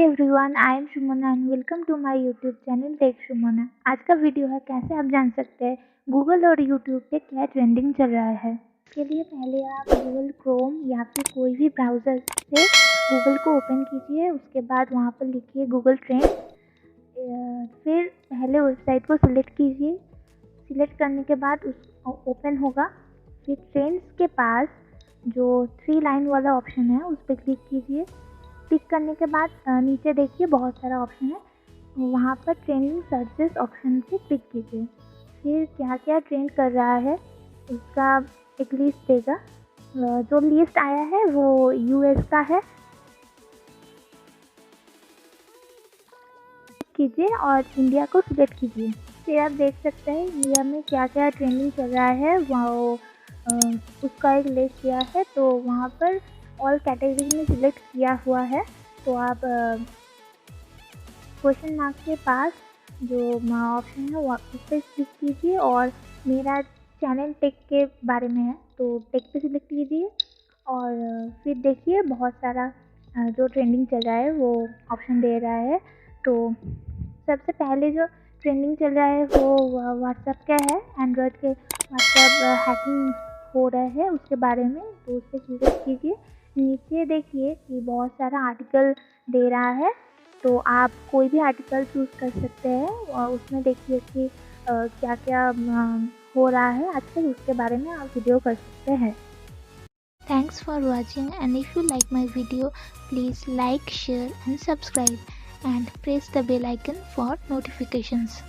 Everyone, I am Sumana and welcome to my YouTube channel Tech Sumana. आज का video है कैसे आप जान सकते हैं गूगल और यूट्यूब पे क्या ट्रेंडिंग चल रहा है। इसके लिए पहले आप गूगल क्रोम या फिर कोई भी ब्राउज़र से गूगल को ओपन कीजिए। उसके बाद वहाँ पर लिखिए गूगल ट्रेंड। फिर पहले वेबसाइट को सिलेक्ट कीजिए। सिलेक्ट करने के बाद उस ओपन होगा। फिर ट्रेंड्स के पास जो 3 लाइन वाला ऑप्शन है उस पर क्लिक कीजिए। क्लिक करने के बाद नीचे देखिए बहुत सारा ऑप्शन है, वहाँ पर ट्रेंडिंग सर्चेस ऑप्शन पे क्लिक कीजिए। फिर क्या क्या ट्रेंड कर रहा है उसका एक लिस्ट देगा। जो लिस्ट आया है वो यूएस का है, कीजिए और इंडिया को सिलेक्ट कीजिए। फिर आप देख सकते हैं इंडिया में क्या क्या ट्रेंडिंग चल रहा है, वो उसका एक लिस्ट दिया है। तो वहाँ पर ऑल कैटेगरी में सिलेक्ट किया हुआ है। तो आप क्वेश्चन मार्क के पास जो ऑप्शन है वो उस पर क्लिक कीजिए और मेरा चैनल टेक के बारे में है तो टेक पे सिलेक्ट कीजिए। और फिर देखिए बहुत सारा जो ट्रेंडिंग चल रहा है वो ऑप्शन दे रहा है। तो सबसे पहले जो ट्रेंडिंग चल रहा है वो व्हाट्सएप का है। एंड्रॉयड के व्हाट्सएप हैकिंग हो रहा है उसके बारे में, तो उस पर क्लिक कीजिए। नीचे देखिए कि बहुत सारा आर्टिकल दे रहा है, तो आप कोई भी आर्टिकल चूज़ कर सकते हैं और उसमें देखिए कि क्या क्या हो रहा है आजकल, उसके बारे में आप वीडियो कर सकते हैं। Thanks for watching, and if you like my video, please like, share and subscribe and press the bell icon for notifications.